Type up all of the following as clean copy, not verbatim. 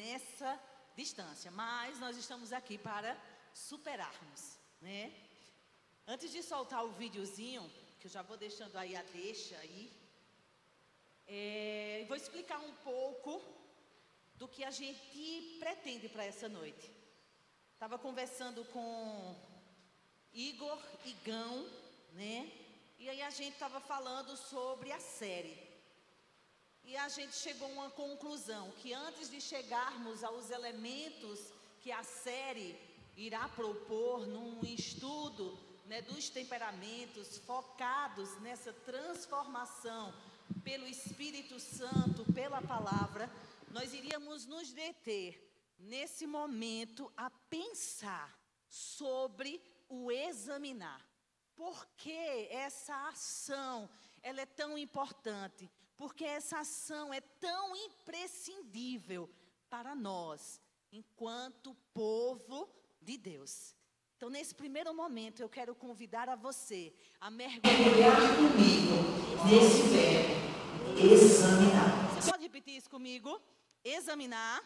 nessa distância, mas nós estamos aqui para superarmos, né? Antes de soltar o videozinho, que eu já vou deixando aí a deixa aí, vou explicar um pouco do que a gente pretende para essa noite. Estava conversando com Igor e Gão, né? E aí a gente estava falando sobre a série. E a gente chegou a uma conclusão, que antes de chegarmos aos elementos que a série irá propor num estudo, né, dos temperamentos focados nessa transformação pelo Espírito Santo, pela palavra, nós iríamos nos deter nesse momento a pensar sobre o examinar. Por que essa ação ela é tão importante? Porque essa ação é tão imprescindível para nós, enquanto povo de Deus. Então, nesse primeiro momento, eu quero convidar a você a mergulhar comigo nesse verbo, examinar. Você pode repetir isso comigo? Examinar.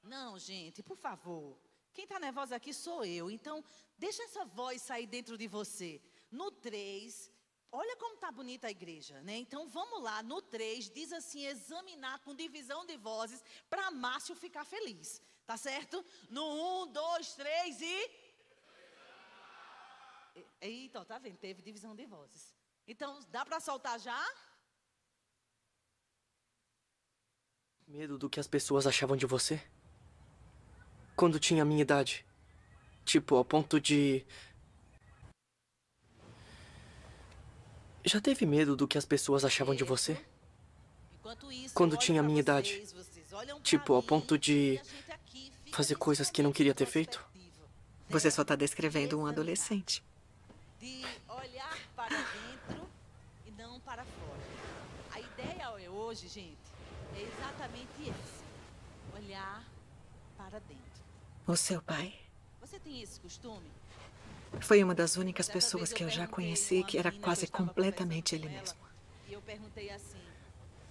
Não, gente, por favor. Quem está nervosa aqui sou eu. Então, deixa essa voz sair dentro de você. No 3, olha como está bonita a igreja, né? Então, vamos lá. No 3, diz assim, examinar com divisão de vozes para Márcio ficar feliz. Tá certo? No 1, 2, 3 e... Eita, tá vendo? Teve divisão de vozes. Então, dá para soltar já? Medo do que as pessoas achavam de você? Quando tinha a minha idade. Tipo, ao ponto de... Já teve medo do que as pessoas achavam de você? Quando tinha a minha idade. Tipo, ao ponto de fazer coisas que não queria ter feito? Você só está descrevendo um adolescente. De olhar para dentro e não para fora. A ideia hoje, gente, é exatamente essa. Olhar para dentro. O seu pai Você tem esse costume? foi uma das únicas pessoas que eu já conheci que era quase completamente ele mesmo. E eu perguntei assim,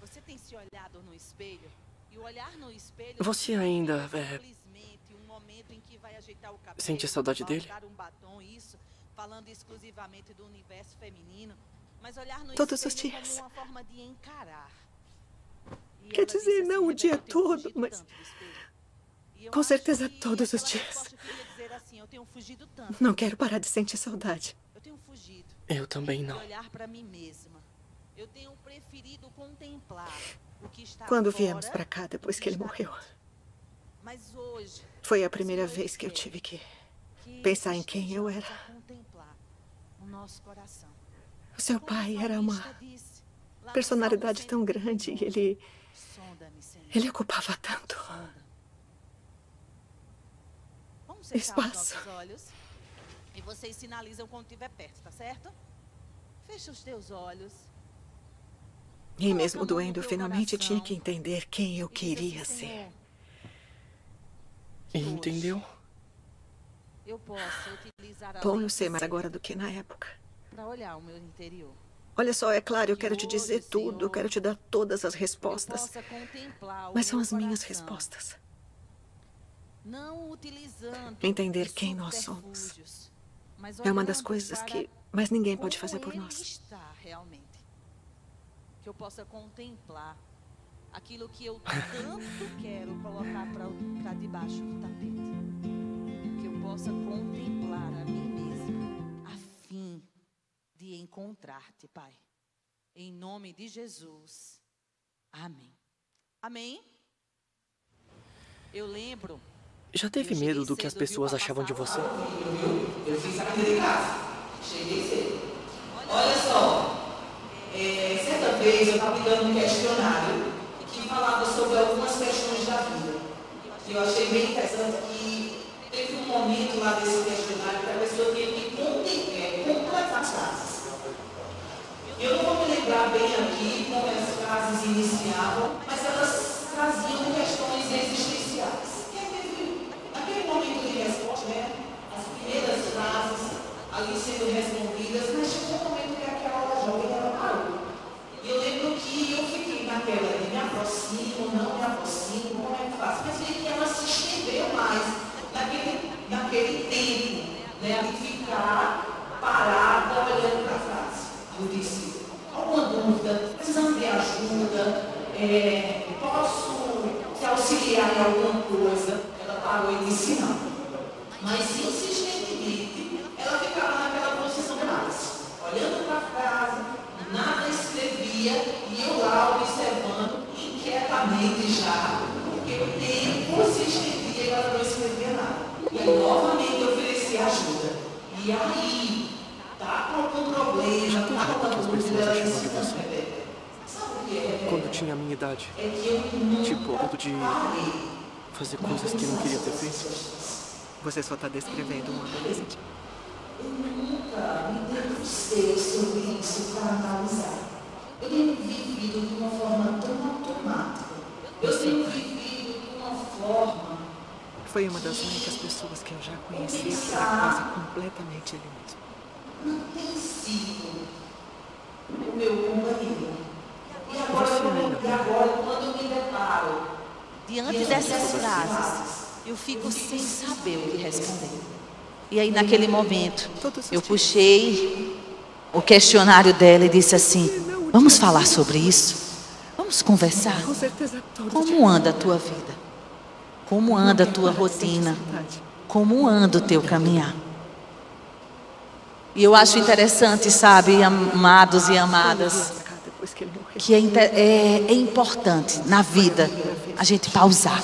você tem se olhado no espelho? E o olhar no espelho... Você ainda simplesmente um momento em que vai ajeitar o cabelo, sente saudade dele? dar um batom, isso, falando exclusivamente do universo feminino, mas olhar no Todos os espelho dias. como uma forma de encarar. E Quer ela dizer, disse não o Rebeca, dia eu tenho todo, fugido mas tanto do espelho. E eu com acho certeza que todos os aquela dias. resposta queria dizer assim, eu tenho fugido tanto. Não quero parar de sentir saudade. Eu tenho fugido. Eu também não. De olhar para mim mesma. Eu tenho preferido contemplar o que está Quando fora, viemos para cá, depois que ele está morreu, dentro. Mas hoje, foi a primeira vez que eu tive que pensar em quem eu era. estejamos a contemplar o nosso coração. O seu Como pai o era uma salmista disse, lá no personalidade Salmo tão grande e 139, sonda-me, Senhor, ele ocupava tanto sonda-me. Vamos fechar os espaço. nossos olhos e vocês sinalizam quando estiver perto, tá certo? Fecha os teus olhos. E mesmo doendo, eu finalmente tinha que entender quem eu E diz assim, queria ser. Senhor, E entendeu? eu posso utilizar a Bom, eu lente sei mais cega agora do que na época. para olhar o meu interior. Olha só, é claro, eu quero te dizer tudo, eu quero te dar todas as Eu respostas. possa contemplar o Mas são meu as minhas coração, respostas. não utilizando Entender de quem nós somos subterfúgios, mas é uma das olhando coisas para que mais ninguém pode como fazer por ele nós. está realmente. Que eu possa contemplar aquilo que eu tanto quero colocar para debaixo do tapete. Que eu possa contemplar a mim mesma, a fim de encontrar-te, Pai. Em nome de Jesus. Amém. Amém? Eu lembro. Já teve medo do que as pessoas achavam de você? Eu fiz aqui de casa. Cheguei cedo. Olha só. Certa vez eu estava dando um questionário que falava sobre algumas questões da vida. E eu achei bem interessante que teve um momento lá desse questionário que a pessoa tinha que completar as frases. Eu não vou me lembrar bem aqui como as frases iniciavam, mas elas traziam questões existenciais. Naquele momento de resposta, né, as primeiras frases ali sendo respondidas, mas chegou um momento que aquela jovem ela parou. E eu lembro que eu fiquei naquela de me aproximo, não me aproximo, como é que faço? em alguma coisa, ela parou e disse não. Mas insistentemente, ela ficava naquela posição mais, olhando para casa, nada escrevia, e eu lá observando inquietamente já, porque o tempo se estendia e ela não escrevia nada. E aí novamente eu ofereci ajuda. E aí, tá com algum problema, tá com alguma dúvida, ela disse, não, Rebeca, sabe o que é, Rebeca? Quando tinha a minha idade. É que eu nunca Tipo, ao ponto de parei. fazer coisas que não queria ter feito. Você só está descrevendo um adolescente. Eu nunca me debrucei sobre isso para analisar. Eu tenho vivido de uma forma tão automática. Eu tenho vivido de uma forma... Foi uma das únicas pessoas que eu já conheci que era quase completamente ele mesmo. Não tem sido o meu companheiro. E agora, quando eu me deparo... Diante dessas frases, eu fico sem saber o que responder. E aí, naquele momento, eu puxei o questionário dela e disse assim: vamos falar sobre isso? Vamos conversar? Com certeza, Como anda a tua vida? Como anda a tua rotina? Como anda o teu caminhar? E eu acho interessante, sabe, amados e amadas, que é importante na vida a gente pausar.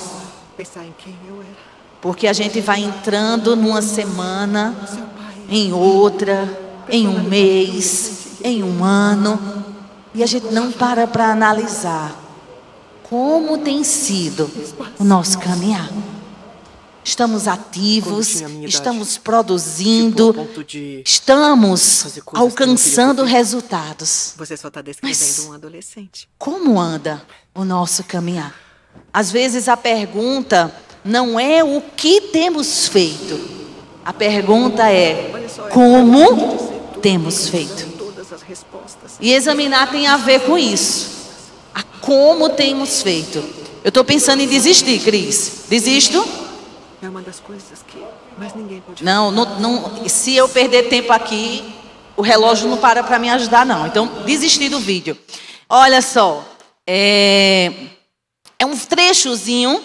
Pensar em quem eu era. Porque a gente vai entrando numa semana, em outra, em um mês, em um ano, e a gente não para analisar como tem sido o nosso caminhar. Estamos ativos, estamos produzindo, estamos alcançando resultados. Você só está descrevendo um adolescente. Como anda o nosso caminhar? Às vezes a pergunta não é o que temos feito. A pergunta é como temos feito. E examinar tem a ver com isso. A como temos feito. Eu estou pensando em desistir, Cris. Desisto? É uma das coisas que mais ninguém pode não, se eu perder tempo aqui, o relógio não para me ajudar, não. Então, desistir do vídeo. Olha só. É um trechozinho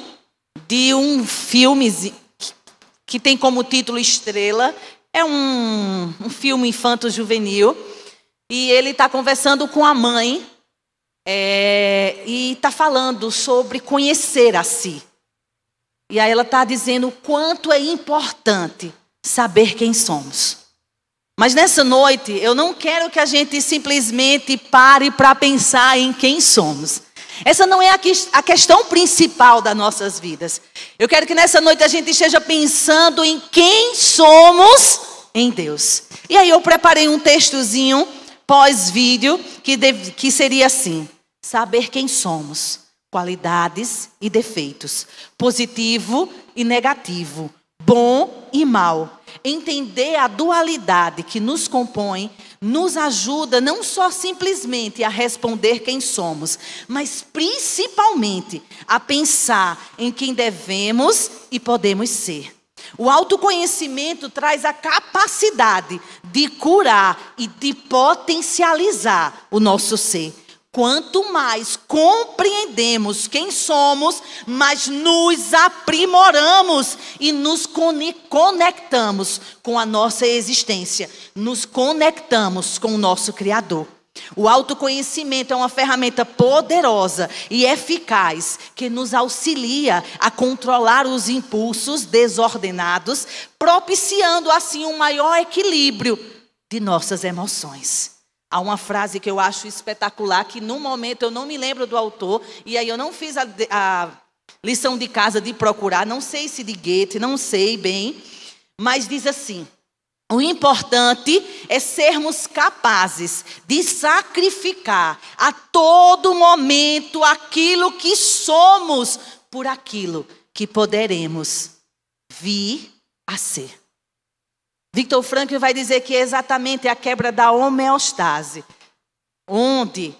de um filme que tem como título Estrela. É um filme infanto-juvenil. E ele está conversando com a mãe. E está falando sobre conhecer a si. E aí ela está dizendo o quanto é importante saber quem somos. Mas nessa noite, eu não quero que a gente simplesmente pare para pensar em quem somos. Essa não é a questão principal das nossas vidas. Eu quero que nessa noite a gente esteja pensando em quem somos em Deus. E aí eu preparei um textozinho pós-vídeo que seria assim: saber quem somos. Qualidades e defeitos, positivo e negativo, bom e mal. Entender a dualidade que nos compõe nos ajuda não só simplesmente a responder quem somos, mas principalmente a pensar em quem devemos e podemos ser. O autoconhecimento traz a capacidade de curar e de potencializar o nosso ser. Quanto mais compreendemos quem somos, mais nos aprimoramos e nos conectamos com a nossa existência. Nos conectamos com o nosso Criador. O autoconhecimento é uma ferramenta poderosa e eficaz que nos auxilia a controlar os impulsos desordenados, propiciando assim um maior equilíbrio de nossas emoções. Há uma frase que eu acho espetacular, que no momento eu não me lembro do autor, e aí eu não fiz a lição de casa de procurar, não sei se de Goethe, não sei bem, mas diz assim: o importante é sermos capazes de sacrificar a todo momento aquilo que somos por aquilo que poderemos vir a ser. Viktor Frankl vai dizer que é exatamente a quebra da homeostase, onde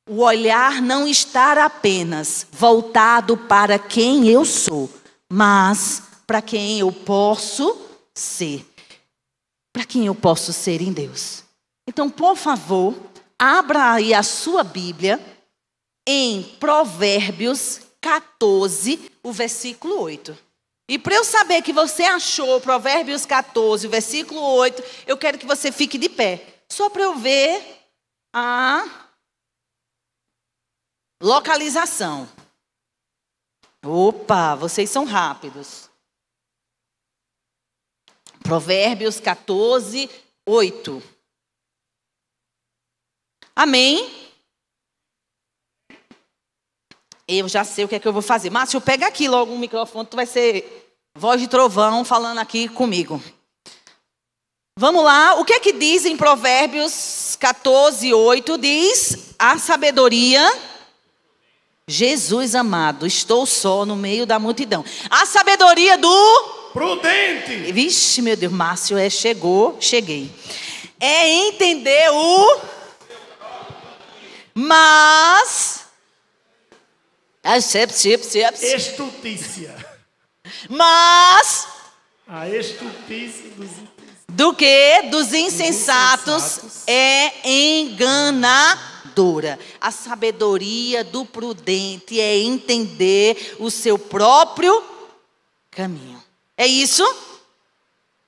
o olhar não está apenas voltado para quem eu sou, mas para quem eu posso ser. Para quem eu posso ser em Deus. Então, por favor, abra aí a sua Bíblia em Provérbios, 14, o versículo 8. E para eu saber que você achou Provérbios 14, o versículo 8, eu quero que você fique de pé. Só para eu ver a localização. Opa, vocês são rápidos. Provérbios 14, 8. Amém? Eu já sei o que é que eu vou fazer. Márcio, pega aqui logo um microfone, tu vai ser voz de trovão falando aqui comigo. Vamos lá, o que é que diz em Provérbios 14, 8? Diz, a sabedoria, Jesus amado, estou só no meio da multidão. A sabedoria do... prudente. Vixe, meu Deus, Márcio, cheguei. É entender o... Mas... Estutícia. Mas... A estutícia do que? Dos insensatos é enganadora. A sabedoria do prudente é entender o seu próprio caminho. É isso?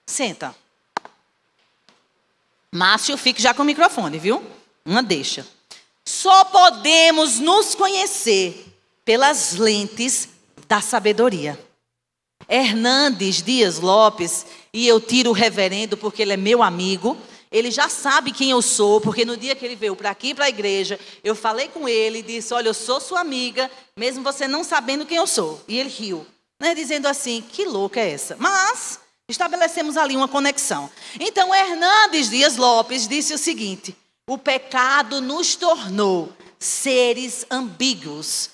Senta. Márcio, fique já com o microfone, viu? Uma deixa. Só podemos nos conhecer pelas lentes da sabedoria. Hernandes Dias Lopes, e eu tiro o reverendo porque ele é meu amigo, ele já sabe quem eu sou, porque no dia que ele veio para aqui, para a igreja, eu falei com ele e disse, olha, eu sou sua amiga, mesmo você não sabendo quem eu sou. E ele riu, né, dizendo assim, que louca é essa? Mas estabelecemos ali uma conexão. Então, Hernandes Dias Lopes disse o seguinte, o pecado nos tornou seres ambíguos,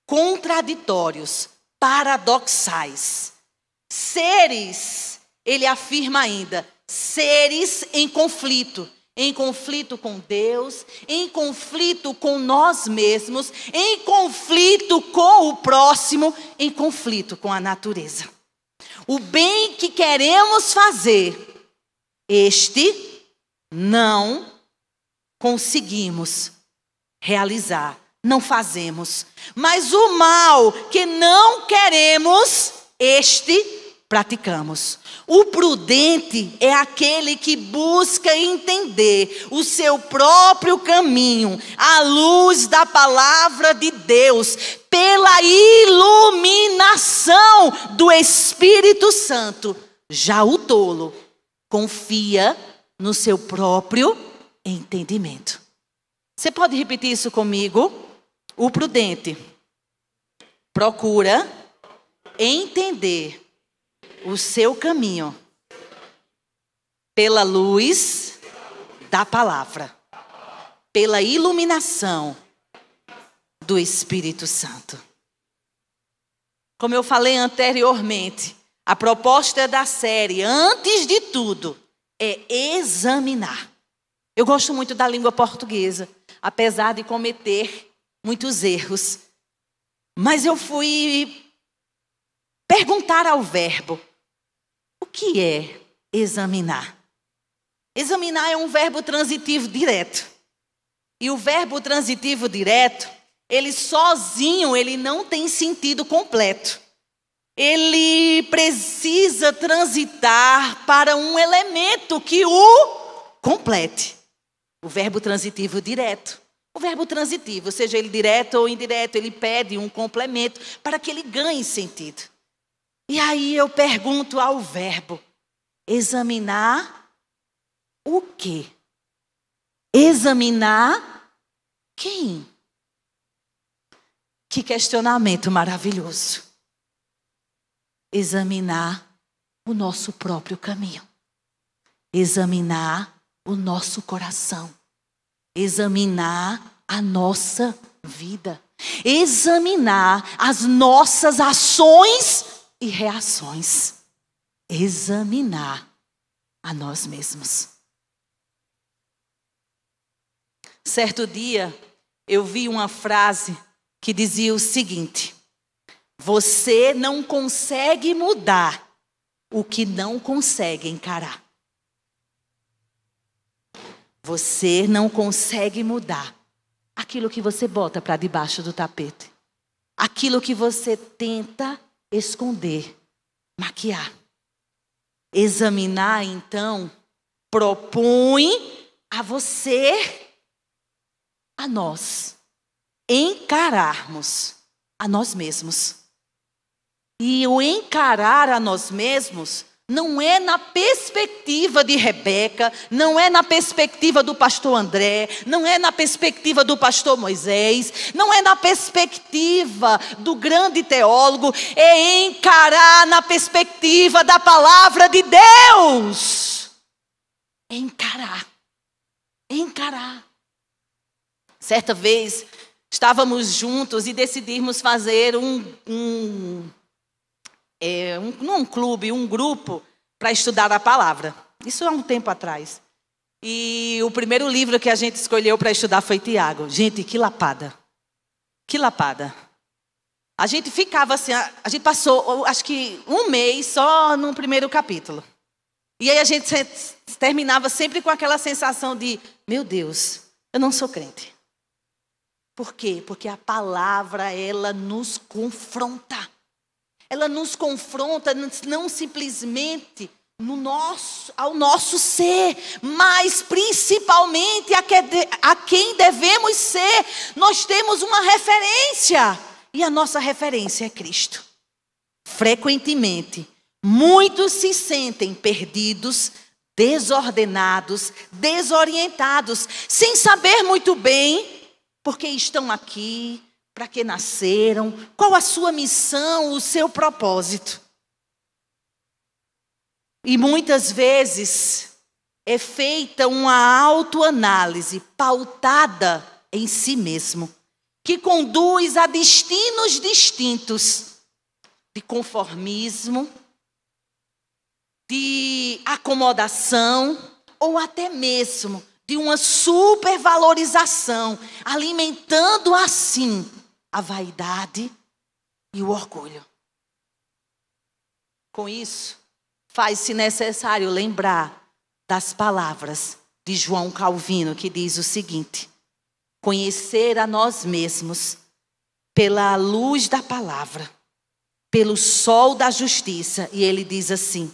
contraditórios, paradoxais. Seres, ele afirma ainda, seres em conflito com Deus, em conflito com nós mesmos, em conflito com o próximo, em conflito com a natureza. O bem que queremos fazer, este não conseguimos realizar, não fazemos. Mas o mal que não queremos, este praticamos. O prudente é aquele que busca entender o seu próprio caminho, à luz da palavra de Deus, pela iluminação do Espírito Santo. Já o tolo confia no seu próprio entendimento. Você pode repetir isso comigo? O prudente procura entender o seu caminho pela luz da palavra, pela iluminação do Espírito Santo. Como eu falei anteriormente, a proposta da série, antes de tudo, é examinar. Eu gosto muito da língua portuguesa, apesar de cometer muitos erros. Mas eu fui perguntar ao verbo, o que é examinar? Examinar é um verbo transitivo direto. E o verbo transitivo direto, ele sozinho, ele não tem sentido completo. Ele precisa transitar para um elemento que o complete. O verbo transitivo direto. O verbo transitivo, seja ele direto ou indireto, ele pede um complemento para que ele ganhe sentido. E aí eu pergunto ao verbo, examinar o quê? Examinar quem? Que questionamento maravilhoso. Examinar o nosso próprio caminho. Examinar o nosso coração. Examinar a nossa vida. Examinar as nossas ações e reações. Examinar a nós mesmos. Certo dia, eu vi uma frase que dizia o seguinte: você não consegue mudar o que não consegue encarar. Você não consegue mudar aquilo que você bota para debaixo do tapete. aquilo que você tenta esconder, maquiar. Examinar, então, propõe a você, a nós, encararmos a nós mesmos. E o encarar a nós mesmos não é na perspectiva de Rebeca, não é na perspectiva do pastor André, não é na perspectiva do pastor Moisés, não é na perspectiva do grande teólogo, é encarar na perspectiva da palavra de Deus. Encarar. Certa vez, estávamos juntos e decidimos fazer um grupo para estudar a palavra. Isso há um tempo atrás. E o primeiro livro que a gente escolheu para estudar foi Tiago. Gente, que lapada. Que lapada. A gente ficava assim, a gente passou, acho que um mês só no primeiro capítulo. E aí a gente terminava sempre com aquela sensação de, meu Deus, eu não sou crente. Por quê? Porque a palavra, ela nos confronta. Ela nos confronta não simplesmente ao nosso ser, mas principalmente a quem devemos ser. Nós temos uma referência e a nossa referência é Cristo. Frequentemente, muitos se sentem perdidos, desordenados, desorientados, sem saber muito bem por que estão aqui, para que nasceram, qual a sua missão, o seu propósito. E muitas vezes é feita uma autoanálise pautada em si mesmo, que conduz a destinos distintos, de conformismo, de acomodação, ou até mesmo de uma supervalorização, alimentando assim a vaidade e o orgulho. Com isso, faz-se necessário lembrar das palavras de João Calvino, que diz o seguinte: conhecer a nós mesmos pela luz da palavra, pelo sol da justiça. E ele diz assim: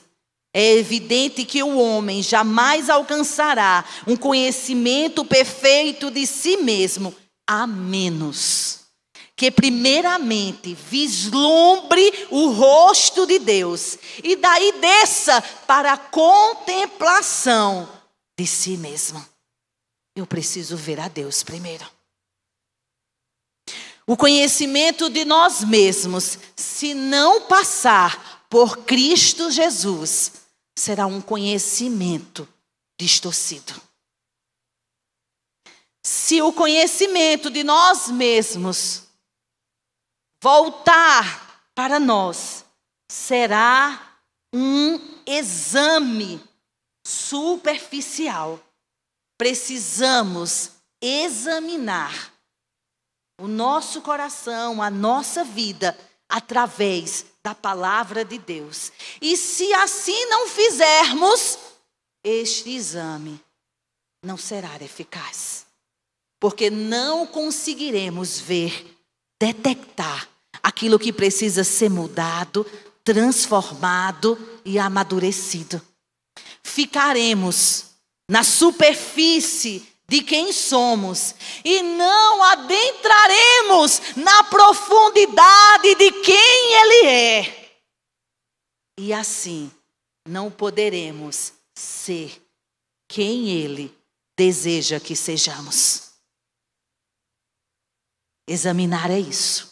é evidente que o homem jamais alcançará um conhecimento perfeito de si mesmo, a menos que primeiramente vislumbre o rosto de Deus e daí desça para a contemplação de si mesmo. Eu preciso ver a Deus primeiro. O conhecimento de nós mesmos, se não passar por Cristo Jesus, será um conhecimento distorcido. Se o conhecimento de nós mesmos voltar para nós, será um exame superficial. Precisamos examinar o nosso coração, a nossa vida, através da palavra de Deus. E se assim não fizermos, este exame não será eficaz. Porque não conseguiremos ver, detectar aquilo que precisa ser mudado, transformado e amadurecido. Ficaremos na superfície de quem somos e não adentraremos na profundidade de quem Ele é. E assim não poderemos ser quem Ele deseja que sejamos. Examinar é isso.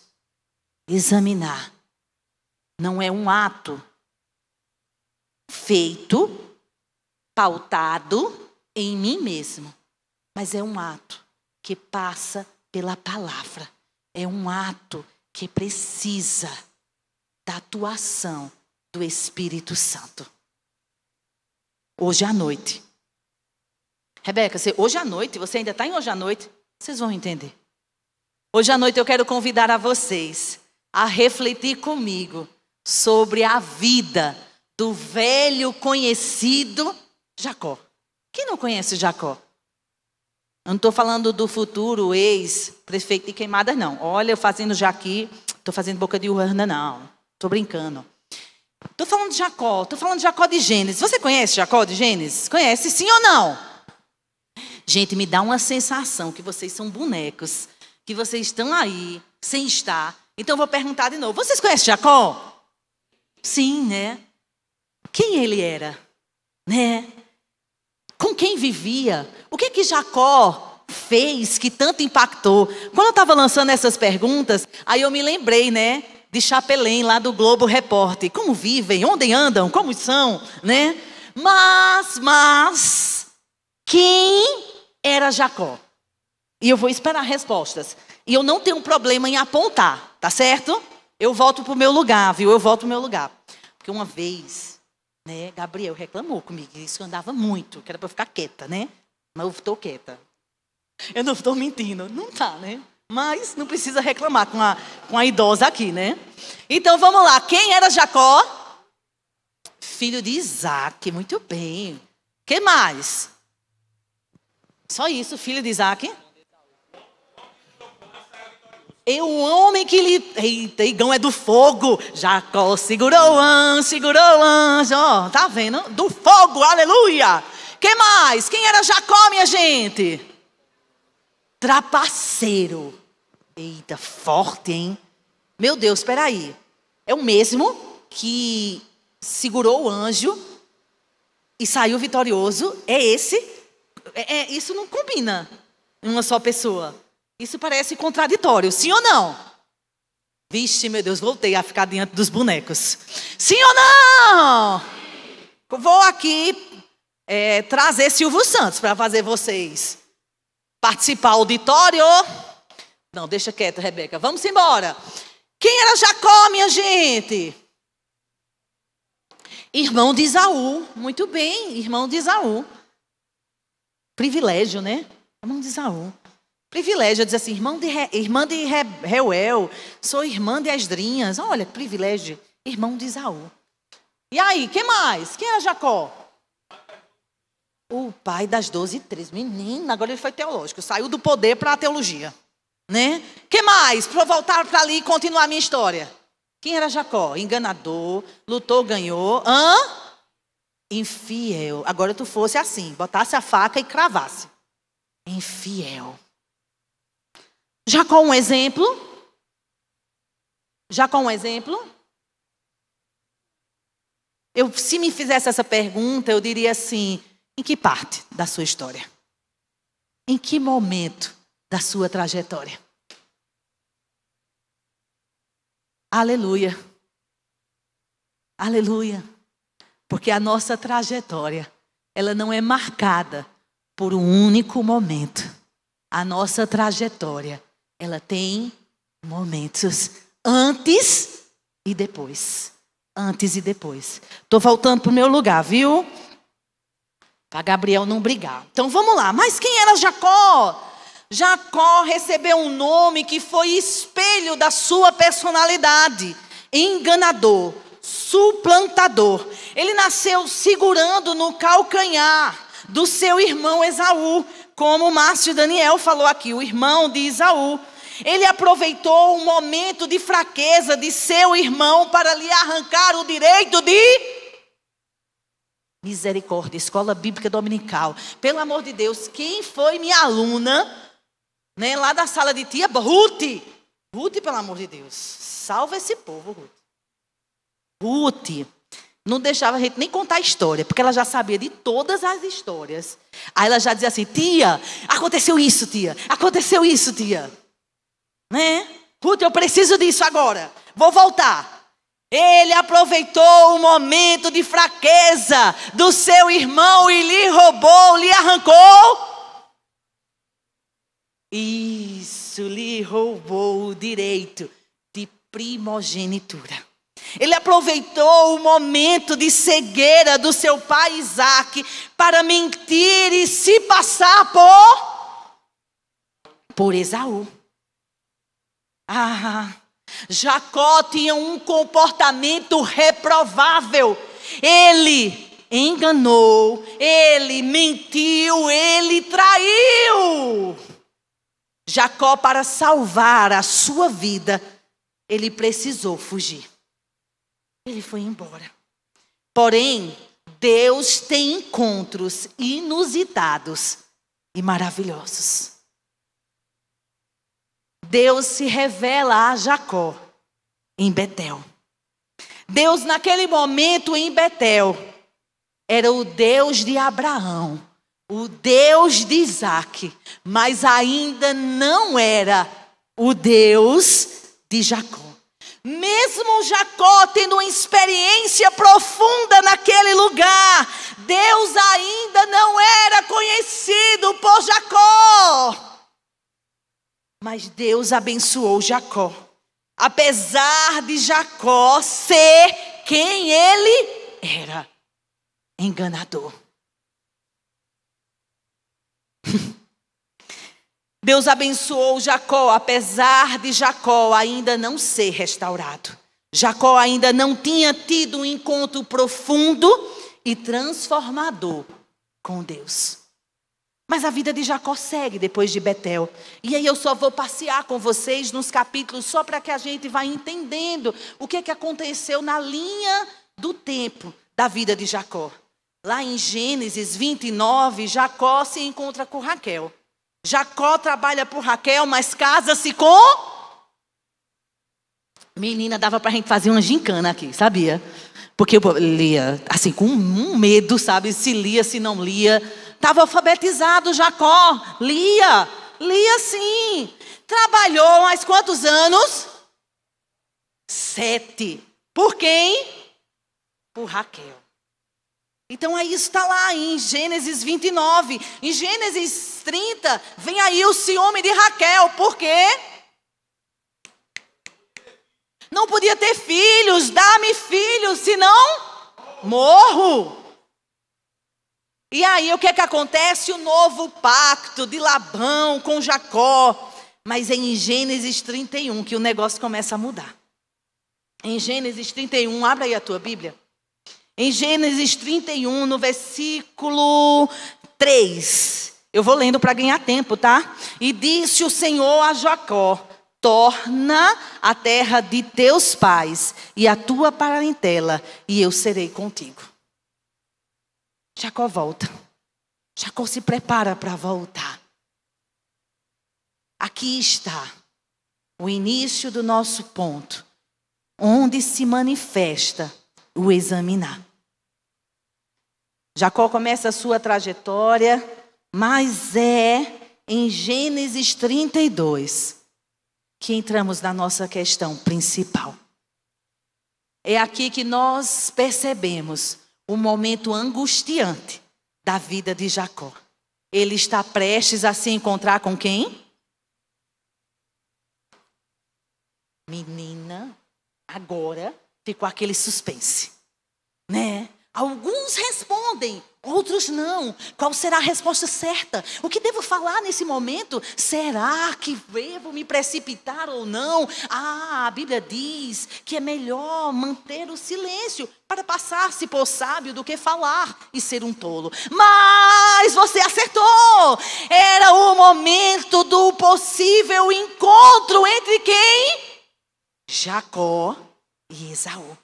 Examinar não é um ato feito, pautado em mim mesmo, mas é um ato que passa pela palavra. É um ato que precisa da atuação do Espírito Santo. Hoje à noite. Rebeca, hoje à noite, você ainda está em hoje à noite? Vocês vão entender. Hoje à noite eu quero convidar a vocês a refletir comigo sobre a vida do velho conhecido Jacó. Quem não conhece Jacó? Eu não estou falando do futuro ex-prefeito de Queimadas, não. Olha, eu fazendo já aqui, estou fazendo boca de urna, não. Estou brincando. Estou falando de Jacó. Estou falando de Jacó de Gênesis. Você conhece Jacó de Gênesis? Conhece, sim ou não? Gente, me dá uma sensação que vocês são bonecos. Que vocês estão aí, sem estar. Então, eu vou perguntar de novo. Vocês conhecem Jacó? Sim, né? Quem ele era? Né? Com quem vivia? O que Jacó fez que tanto impactou? Quando eu estava lançando essas perguntas, aí eu me lembrei, né? De Chapelém, lá do Globo Repórter. Como vivem? Onde andam? Como são? Né? Mas, quem era Jacó? E eu vou esperar respostas. E eu não tenho problema em apontar, tá certo? Eu volto pro meu lugar, viu? Eu volto pro meu lugar. Porque uma vez, né, Gabriel reclamou comigo. Isso andava muito, que era para eu ficar quieta, né? Mas eu estou quieta. Eu não estou mentindo. Não tá, né? Mas não precisa reclamar com a idosa aqui, né? Então, vamos lá. Quem era Jacó? Filho de Isaac. Muito bem. Que mais? Só isso, filho de Isaac? E o homem que lhe... Eita, Igão é do fogo. Jacó segurou o anjo. Ó, tá vendo? Do fogo, aleluia. Que mais? Quem era Jacó, minha gente? Trapaceiro. Eita, forte, hein? Meu Deus, espera aí. É o mesmo que segurou o anjo e saiu vitorioso? É esse? Isso não combina em uma só pessoa. Isso parece contraditório, sim ou não? Vixe, meu Deus, voltei a ficar diante dos bonecos. Sim ou não? Vou aqui trazer Silvio Santos para fazer vocês participar do auditório. Não, deixa quieto, Rebeca. Vamos embora. Quem era Jacó, minha gente? Irmão de Esaú. Muito bem, irmão de Esaú. Privilégio, né? Irmão de Esaú. Privilégio, diz assim, irmã de Reuel, sou irmã de Esdrinhas. Olha, privilégio, irmão de Esaú. E aí, quem mais? Quem era Jacó? O pai das 12 tribos. Menina, agora ele foi teológico. Saiu do poder para a teologia. Né? Que mais? Para eu voltar para ali e continuar a minha história. Quem era Jacó? Enganador, lutou, ganhou. Infiel. Agora tu fosse assim, botasse a faca e cravasse. Infiel. Jacó um exemplo? Jacó um exemplo? Se me fizesse essa pergunta, eu diria assim, em que parte da sua história? Em que momento da sua trajetória? Aleluia. Aleluia. Porque a nossa trajetória, ela não é marcada por um único momento. A nossa trajetória, ela tem momentos antes e depois. Antes e depois. Estou voltando para o meu lugar, viu? Para Gabriel não brigar. Então vamos lá. Mas quem era Jacó? Jacó recebeu um nome que foi espelho da sua personalidade. Enganador, suplantador. Ele nasceu segurando no calcanhar do seu irmão Esaú. Como o Márcio Daniel falou aqui, o irmão de Esaú. Ele aproveitou o momento de fraqueza de seu irmão para lhe arrancar o direito de... Misericórdia, escola bíblica dominical. Pelo amor de Deus, quem foi minha aluna... Né, lá da sala de tia Ruth. Ruth, pelo amor de Deus. Salva esse povo, Ruth. Ruth não deixava a gente nem contar a história, porque ela já sabia de todas as histórias. Aí ela já dizia assim, tia, aconteceu isso, tia. Aconteceu isso, tia. Né? Ruth, eu preciso disso agora. Vou voltar. Ele aproveitou o momento de fraqueza do seu irmão e lhe roubou, lhe arrancou... Isso, lhe roubou o direito de primogenitura. Ele aproveitou o momento de cegueira do seu pai Isaac para mentir e se passar por Esaú. Jacó tinha um comportamento reprovável. Ele enganou, ele mentiu, ele traiu. Jacó, para salvar a sua vida, ele precisou fugir. Ele foi embora. Porém, Deus tem encontros inusitados e maravilhosos. Deus se revela a Jacó em Betel. Deus, naquele momento em Betel, era o Deus de Abraão, o Deus de Isaac, mas ainda não era o Deus de Jacó. Mesmo Jacó tendo uma experiência profunda naquele lugar, Deus ainda não era conhecido por Jacó. Mas Deus abençoou Jacó, apesar de Jacó ser quem ele era, enganador. Deus abençoou Jacó, apesar de Jacó ainda não ser restaurado. Jacó ainda não tinha tido um encontro profundo e transformador com Deus. Mas a vida de Jacó segue depois de Betel. E aí eu só vou passear com vocês nos capítulos, só para que a gente vá entendendo o que aconteceu na linha do tempo da vida de Jacó. Lá em Gênesis 29, Jacó se encontra com Raquel. Jacó trabalha por Raquel, mas casa-se com... Menina, dava para a gente fazer uma gincana aqui, sabia? Porque eu lia, assim, com um medo, sabe? Se lia, se não lia. Estava alfabetizado Jacó. Lia sim. Trabalhou mais quantos anos? 7. Por quem? Por Raquel. Então aí está lá em Gênesis 29. Em Gênesis 30, vem aí o ciúme de Raquel. Por quê? Não podia ter filhos. Dá-me filhos, senão morro. E aí o que acontece? O novo pacto de Labão com Jacó. Mas é em Gênesis 31 que o negócio começa a mudar. Em Gênesis 31, abre aí a tua Bíblia. Em Gênesis 31, no versículo 3. Eu vou lendo para ganhar tempo, tá? E disse o Senhor a Jacó: torna a terra de teus pais e a tua parentela, e eu serei contigo. Jacó volta. Jacó se prepara para voltar. Aqui está o início do nosso ponto, onde se manifesta o examinar. Jacó começa a sua trajetória, mas é em Gênesis 32 que entramos na nossa questão principal. É aqui que nós percebemos o momento angustiante da vida de Jacó. Ele está prestes a se encontrar com quem? Menina, agora ficou aquele suspense, né? Alguns respondem, outros não. Qual será a resposta certa? O que devo falar nesse momento? Será que devo me precipitar ou não? A Bíblia diz que é melhor manter o silêncio para passar-se por sábio do que falar e ser um tolo. Mas você acertou! Era o momento do possível encontro entre quem? Jacó e Esaú.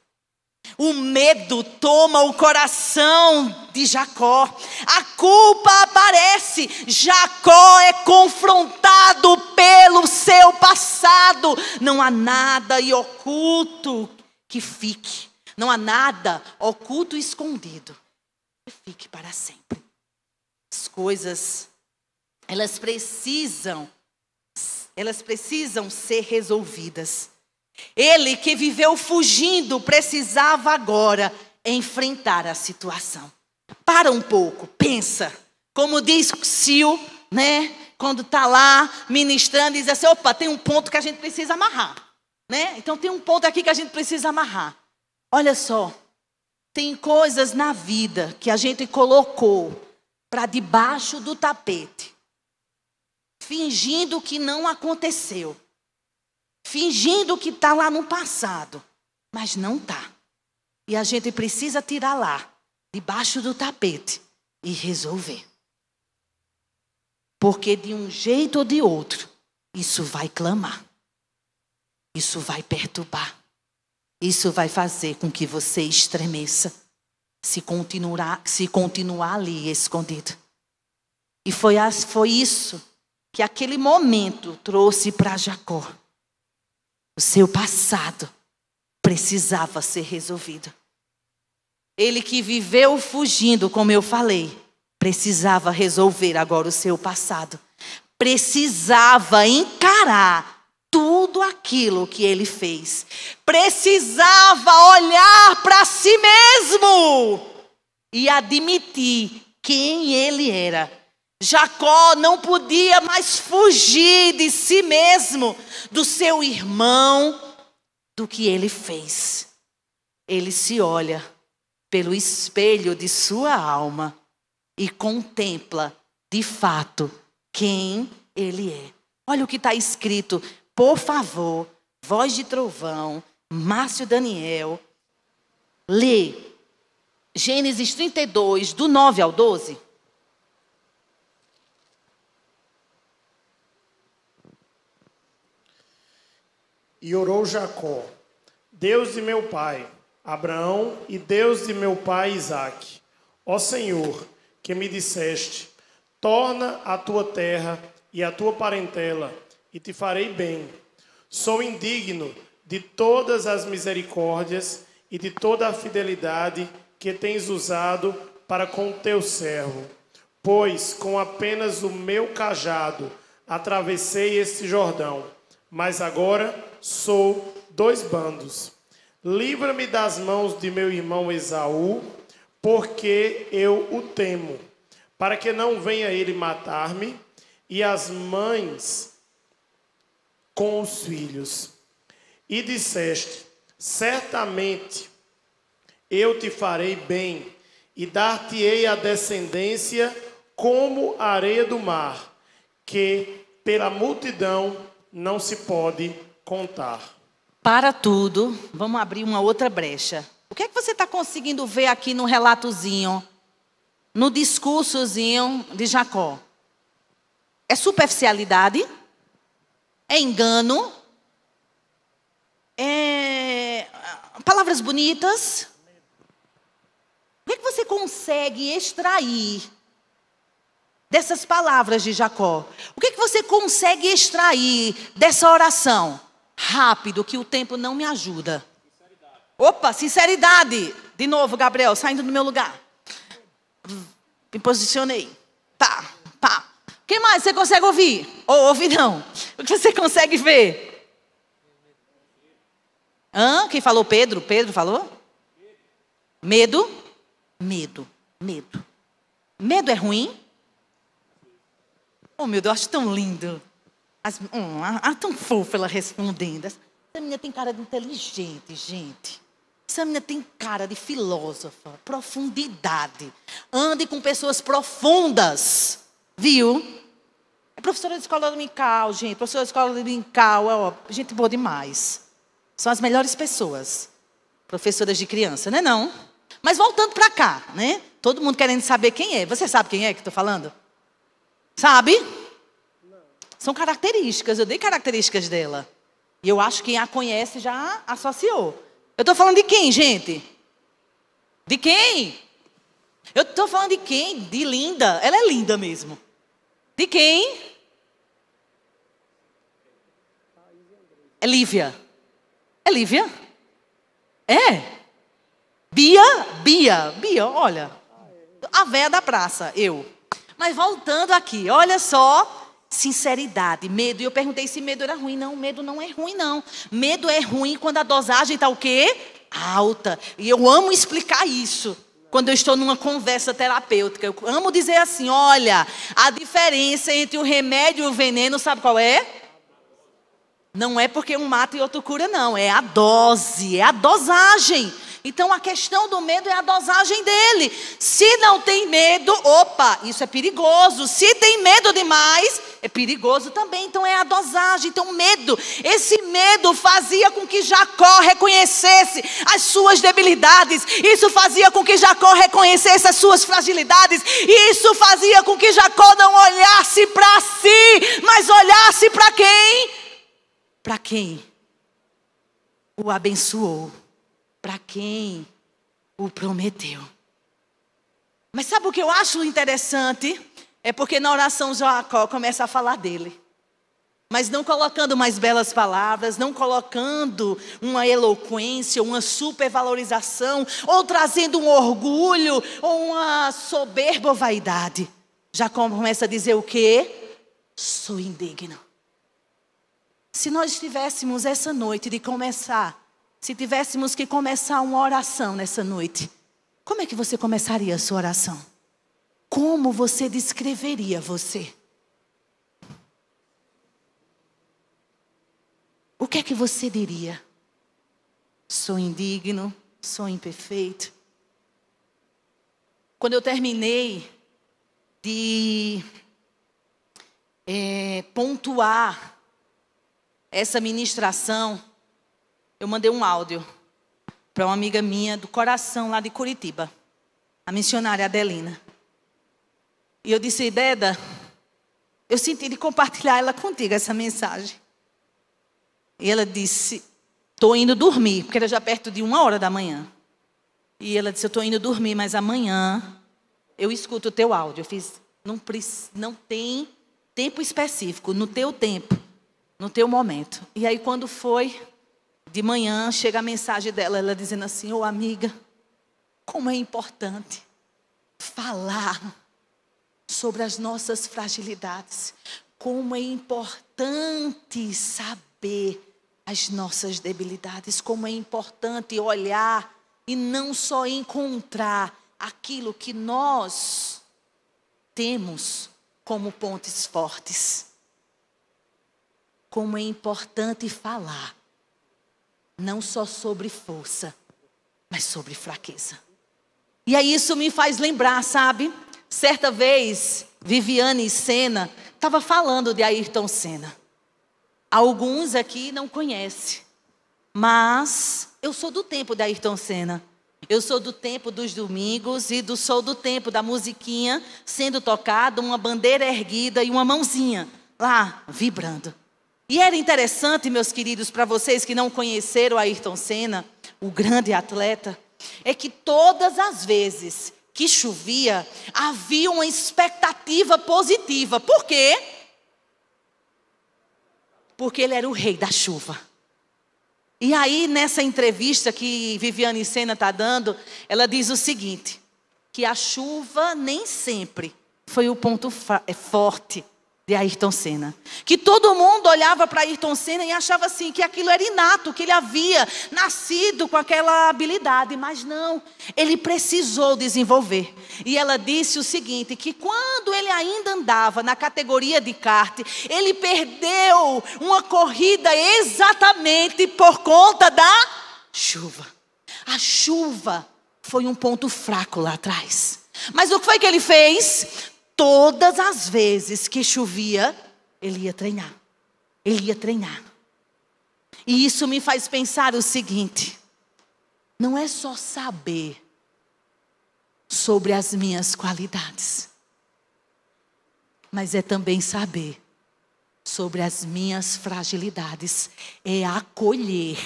O medo toma o coração de Jacó. A culpa aparece. Jacó é confrontado pelo seu passado. Não há nada e oculto que fique. Não há nada oculto e escondido que fique para sempre. As coisas, elas precisam ser resolvidas. Ele que viveu fugindo precisava agora enfrentar a situação. Para um pouco, pensa. Como diz Sil, né? Quando está lá ministrando, diz assim: opa, tem um ponto que a gente precisa amarrar, né? Então tem um ponto aqui que a gente precisa amarrar. Olha só, tem coisas na vida que a gente colocou para debaixo do tapete, fingindo que não aconteceu. Fingindo que está lá no passado, mas não está. E a gente precisa tirar lá, debaixo do tapete, e resolver. Porque de um jeito ou de outro, isso vai clamar. isso vai perturbar. Isso vai fazer com que você estremeça. Se continuar ali escondido. E foi isso que aquele momento trouxe para Jacó. O seu passado precisava ser resolvido. Ele que viveu fugindo, como eu falei, precisava resolver agora o seu passado. Precisava encarar tudo aquilo que ele fez. Precisava olhar para si mesmo e admitir quem ele era. Jacó não podia mais fugir de si mesmo, do seu irmão, do que ele fez. Ele se olha pelo espelho de sua alma e contempla, de fato, quem ele é. Olha o que está escrito. Por favor, voz de trovão, Márcio Daniel, lê Gênesis 32, do 9 ao 12. E orou Jacó: Deus de meu pai, Abraão, e Deus de meu pai Isaque, ó Senhor, que me disseste, torna a tua terra e a tua parentela, e te farei bem. Sou indigno de todas as misericórdias e de toda a fidelidade que tens usado para com o teu servo. Pois com apenas o meu cajado atravessei este Jordão, mas agora sou 2 bandos. Livra-me das mãos de meu irmão Esaú, porque eu o temo, para que não venha ele matar-me, e as mães com os filhos. E disseste, certamente eu te farei bem, e dar-te-ei a descendência como a areia do mar, que pela multidão não se pode contar. Para tudo, vamos abrir uma outra brecha. O que é que você está conseguindo ver aqui no relatozinho, no discursozinho de Jacó? É superficialidade? É engano? É palavras bonitas? O que é que você consegue extrair dessas palavras de Jacó? O que é que você consegue extrair dessa oração? Rápido, que o tempo não me ajuda. Opa, sinceridade. De novo, Gabriel, saindo do meu lugar. Me posicionei. Tá. O que mais você consegue ouvir? Ou ouvir não. O que você consegue ver? Quem falou? Pedro? Pedro falou? Medo. Medo é ruim? Oh, meu Deus, eu acho tão lindo. Tão fofa ela respondendo. Essa menina tem cara de inteligente, gente. Essa menina tem cara de filósofa, profundidade. Ande com pessoas profundas. Viu? É professora de escola dominical, gente. Professora de escola dominical, gente boa demais. São as melhores pessoas. Professoras de criança, né não? Mas voltando para cá, né? Todo mundo querendo saber quem é. Você sabe quem é que estou falando? Sabe? São características, eu dei características dela. E eu acho que quem a conhece já associou. Eu estou falando de quem, gente? De quem? Eu estou falando de quem? De linda. Ela é linda mesmo. De quem? É Lívia. É Lívia? É? Bia, olha. A véia da praça, eu. Mas voltando aqui, olha só. Sinceridade, medo. E eu perguntei se medo era ruim. Não, medo não é ruim, não. Medo é ruim quando a dosagem está o quê? Alta. E eu amo explicar isso quando eu estou numa conversa terapêutica. Eu amo dizer assim, olha, a diferença entre o remédio e o veneno, sabe qual é? Não é porque um mata e outro cura, não. É a dose, é a dosagem. Então, a questão do medo é a dosagem dele. Se não tem medo, opa, isso é perigoso. Se tem medo demais, é perigoso também. Então, é a dosagem. Então, medo. Esse medo fazia com que Jacó reconhecesse as suas debilidades. Isso fazia com que Jacó reconhecesse as suas fragilidades. Isso fazia com que Jacó não olhasse para si, mas olhasse para quem? Para quem? o abençoou para quem o prometeu. Mas sabe o que eu acho interessante? É porque na oração Jacó começa a falar dele. Mas não colocando mais belas palavras, não colocando uma eloquência, uma supervalorização, ou trazendo um orgulho, ou uma soberba ou vaidade. Jacó começa a dizer o quê? Sou indigno. Se nós tivéssemos essa noite de começar, se tivéssemos que começar uma oração nessa noite, como é que você começaria a sua oração? Como você descreveria você? O que é que você diria? Sou indigno, sou imperfeito. Quando eu terminei de pontuar essa ministração, eu mandei um áudio para uma amiga minha do coração lá de Curitiba, a missionária Adelina. E eu disse, Deda, eu senti de compartilhar ela contigo, essa mensagem. E ela disse, estou indo dormir, porque era já perto de 1h da manhã. E ela disse, eu estou indo dormir, mas amanhã eu escuto o teu áudio. Eu fiz, não tem tempo específico, no teu tempo, no teu momento. E aí quando foi de manhã, chega a mensagem dela, ela dizendo assim, ô amiga, como é importante falar sobre as nossas fragilidades. Como é importante saber as nossas debilidades. Como é importante olhar e não só encontrar aquilo que nós temos como pontos fortes. Como é importante falar, não só sobre força, mas sobre fraqueza. E aí isso me faz lembrar, sabe? Certa vez, Viviane Sena estava falando de Ayrton Senna. Alguns aqui não conhecem, mas eu sou do tempo de Ayrton Senna. Eu sou do tempo dos domingos e sou do tempo da musiquinha sendo tocada, uma bandeira erguida e uma mãozinha lá vibrando. E era interessante, meus queridos, para vocês que não conheceram Ayrton Senna, o grande atleta, é que todas as vezes que chovia, havia uma expectativa positiva. Por quê? Porque ele era o rei da chuva. E aí, nessa entrevista que Viviane Sena está dando, ela diz o seguinte, que a chuva nem sempre foi o ponto forte de Ayrton Senna. Que todo mundo olhava para Ayrton Senna e achava assim, que aquilo era inato, que ele havia nascido com aquela habilidade. Mas não, ele precisou desenvolver. E ela disse o seguinte, que quando ele ainda andava na categoria de kart, ele perdeu uma corrida exatamente por conta da chuva. A chuva foi um ponto fraco lá atrás. Mas o que foi que ele fez? Todas as vezes que chovia, ele ia treinar. Ele ia treinar. E isso me faz pensar o seguinte, não é só saber sobre as minhas qualidades, mas é também saber sobre as minhas fragilidades, é acolher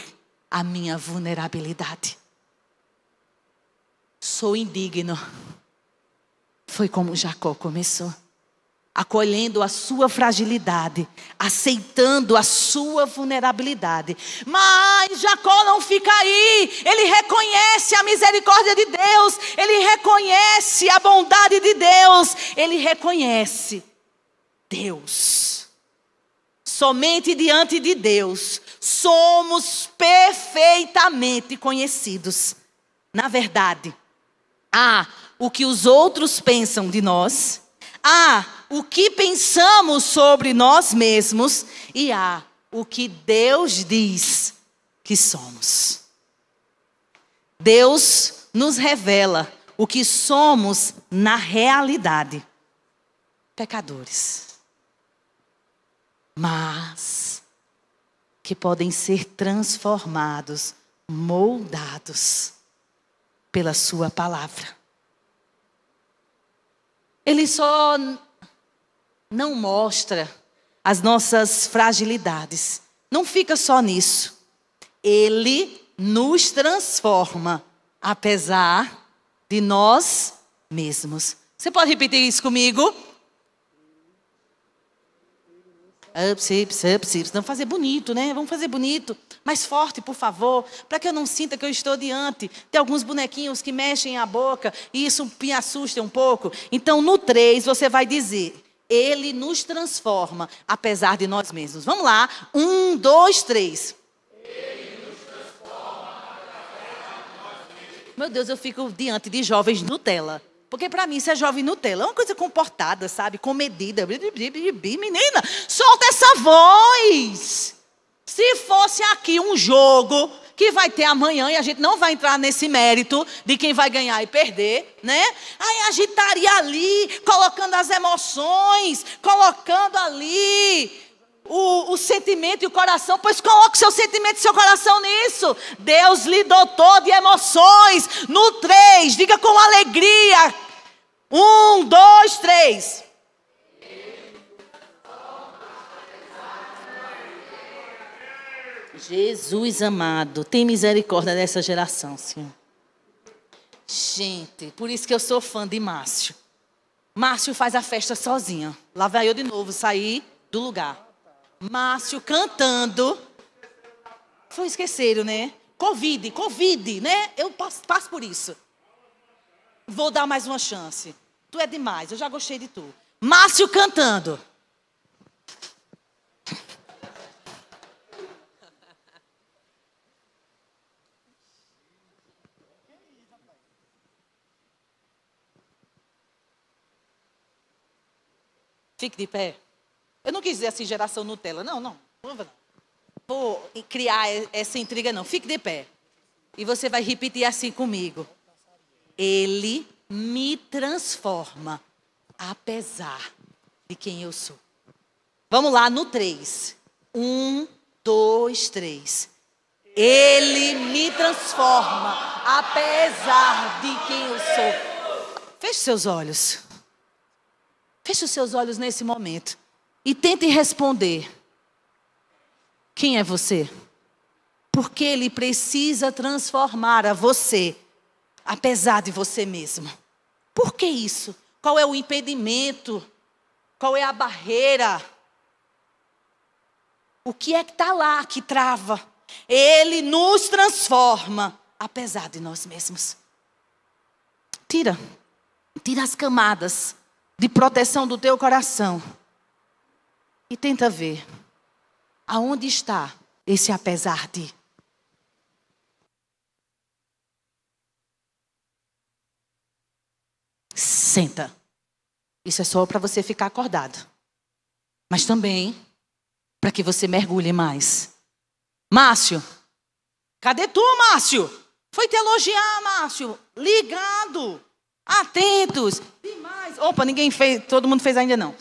a minha vulnerabilidade. Sou indigno. Foi como Jacó começou, acolhendo a sua fragilidade, aceitando a sua vulnerabilidade. Mas Jacó não fica aí, ele reconhece a misericórdia de Deus, ele reconhece a bondade de Deus, ele reconhece Deus. Somente diante de Deus somos perfeitamente conhecidos. Na verdade, há o que os outros pensam de nós, há o que pensamos sobre nós mesmos e há o que Deus diz que somos. Deus nos revela o que somos na realidade. Pecadores. Mas que podem ser transformados, moldados pela sua palavra. Ele só não mostra as nossas fragilidades. Não fica só nisso. Ele nos transforma, apesar de nós mesmos. Você pode repetir isso comigo? Vamos fazer bonito, né? Vamos fazer bonito. Mais forte, por favor, para que eu não sinta que eu estou diante. Tem alguns bonequinhos que mexem a boca e isso me assusta um pouco. Então, no 3, você vai dizer: Ele nos transforma, apesar de nós mesmos. Vamos lá. 1, 2, 3. Ele nos transforma, apesar de nós mesmos. Meu Deus, eu fico diante de jovens Nutella. Porque para mim ser jovem Nutella é uma coisa comportada, sabe? Comedida. Menina, solta essa voz. Se fosse aqui um jogo que vai ter amanhã, e a gente não vai entrar nesse mérito de quem vai ganhar e perder, né? Aí a gente estaria ali, colocando as emoções, colocando ali o sentimento e o coração. Pois coloque seu sentimento e seu coração nisso. Deus lhe dotou de emoções. No 3, diga com alegria. 1, 2, 3. Jesus amado, tem misericórdia dessa geração, Senhor. Gente, por isso que eu sou fã de Márcio. Márcio faz a festa sozinho. Lá vai eu de novo sair do lugar. Márcio cantando. Foi esqueceram, né? Covid, né? Eu passo por isso. Vou dar mais uma chance. Tu é demais, eu já gostei de tu. Márcio cantando. Fique de pé. Eu não quis dizer assim, geração Nutella. Não. Vou criar essa intriga, não. Fique de pé. E você vai repetir assim comigo. Ele me transforma, apesar de quem eu sou. Vamos lá, no 3. 1, 2, 3. Ele me transforma, apesar de quem eu sou. Feche seus olhos. Feche os seus olhos nesse momento. E tente responder. Quem é você? Porque Ele precisa transformar a você, apesar de você mesmo. Por que isso? Qual é o impedimento? Qual é a barreira? O que é que está lá que trava? Ele nos transforma, apesar de nós mesmos. Tira as camadas de proteção do teu coração. E tenta ver aonde está esse apesar de. Senta. Isso é só para você ficar acordado. Mas também para que você mergulhe mais. Márcio. Cadê tu, Márcio? Foi te elogiar, Márcio. Ligado. Atentos. Demais. Opa, ninguém fez. Todo mundo fez ainda não.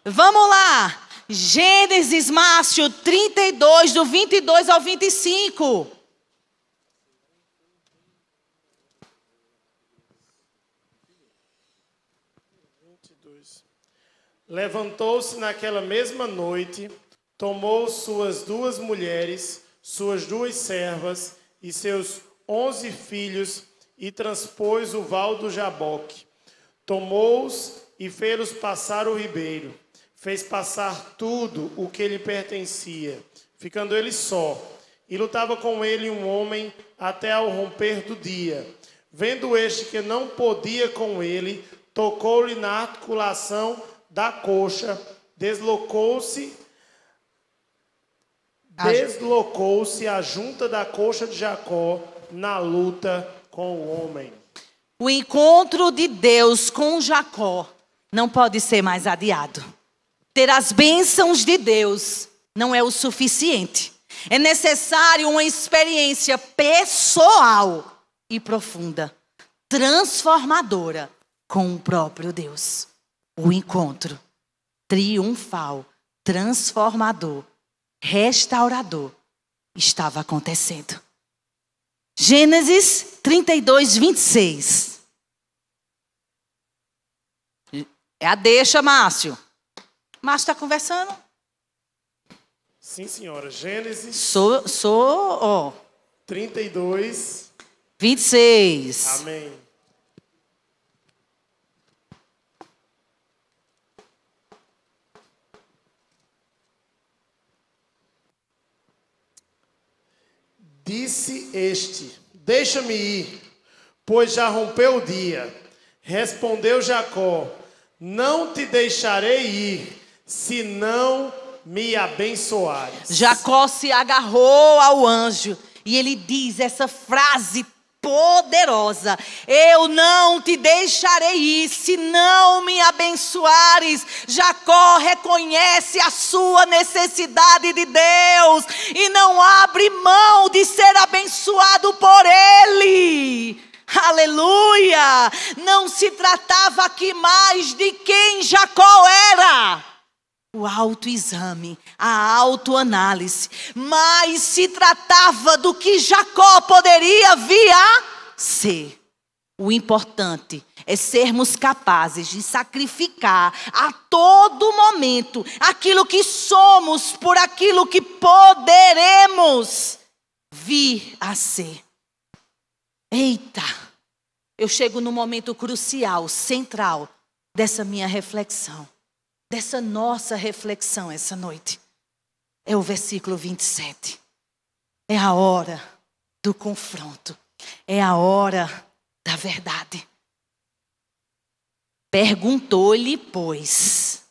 Vamos lá. Gênesis, Márcio, 32, do 22 ao 25. Levantou-se naquela mesma noite, tomou suas 2 mulheres, suas 2 servas e seus 11 filhos e transpôs o val do Jaboque. Tomou-os e fez-los passar o ribeiro. Fez passar tudo o que lhe pertencia, ficando ele só. E lutava com ele um homem até ao romper do dia. Vendo este que não podia com ele, tocou-lhe na articulação da coxa, deslocou-se a junta da coxa de Jacó na luta com o homem. O encontro de Deus com Jacó não pode ser mais adiado. Ter as bênçãos de Deus não é o suficiente. É necessário uma experiência pessoal e profunda, transformadora com o próprio Deus. O encontro triunfal, transformador, restaurador estava acontecendo. Gênesis 32, 26. É a deixa, Márcio. Márcio está conversando? Sim, senhora. Gênesis. 32. 26. Amém. Disse este: deixa-me ir, pois já rompeu o dia. Respondeu Jacó: não te deixarei ir, se não me abençoares. Jacó se agarrou ao anjo e ele diz essa frase poderosa: eu não te deixarei ir, se não me abençoares. Jacó reconhece a sua necessidade de Deus e não abre mão de ser abençoado por Ele. Aleluia! Não se tratava aqui mais de quem Jacó era, o autoexame, a autoanálise, mas se tratava do que Jacó poderia vir a ser. O importante é sermos capazes de sacrificar a todo momento aquilo que somos por aquilo que poderemos vir a ser. Eita, eu chego no momento crucial, central dessa minha reflexão, dessa nossa reflexão essa noite. É o versículo 27. É a hora do confronto. É a hora da verdade. Perguntou-lhe, pois,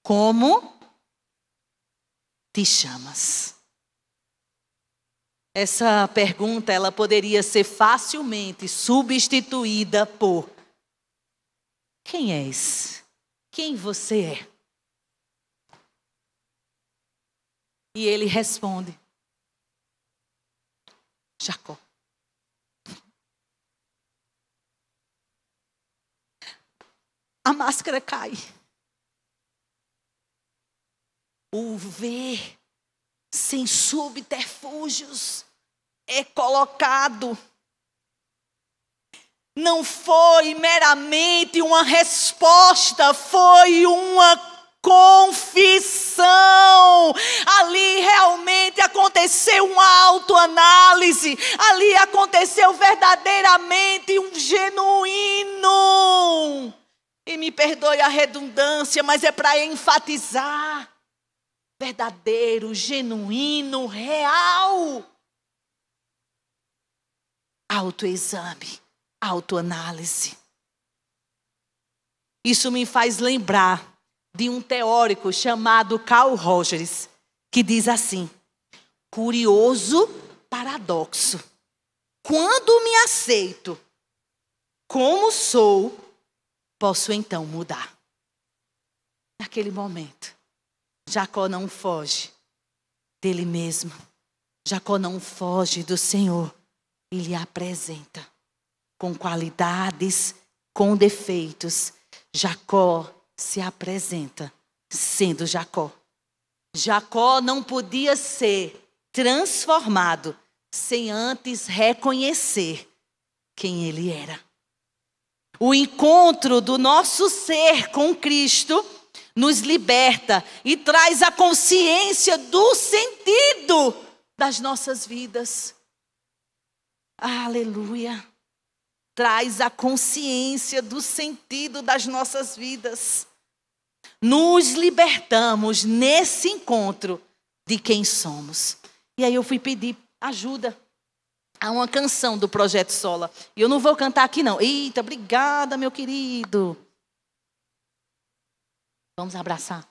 como te chamas? Essa pergunta, ela poderia ser facilmente substituída por: quem és? Quem você é? E ele responde: Jacó. A máscara cai. O ver sem subterfúgios é colocado. Não foi meramente uma resposta, foi uma confissão. Ali realmente aconteceu uma autoanálise. Ali aconteceu verdadeiramente um genuíno. E me perdoe a redundância, mas é para enfatizar. Verdadeiro, genuíno, real. Autoexame, autoanálise. Isso me faz lembrar de um teórico chamado Carl Rogers, que diz assim: curioso paradoxo. Quando me aceito como sou, posso então mudar. Naquele momento, Jacó não foge dele mesmo. Jacó não foge do Senhor. Ele apresenta com qualidades, com defeitos. Jacó se apresenta sendo Jacó. Jacó não podia ser transformado sem antes reconhecer quem ele era. O encontro do nosso ser com Cristo nos liberta e traz a consciência do sentido das nossas vidas. Aleluia. Traz a consciência do sentido das nossas vidas. Nos libertamos nesse encontro de quem somos. E aí eu fui pedir ajuda a uma canção do Projeto Sola. E eu não vou cantar aqui não. Eita, obrigada, meu querido. Vamos abraçar.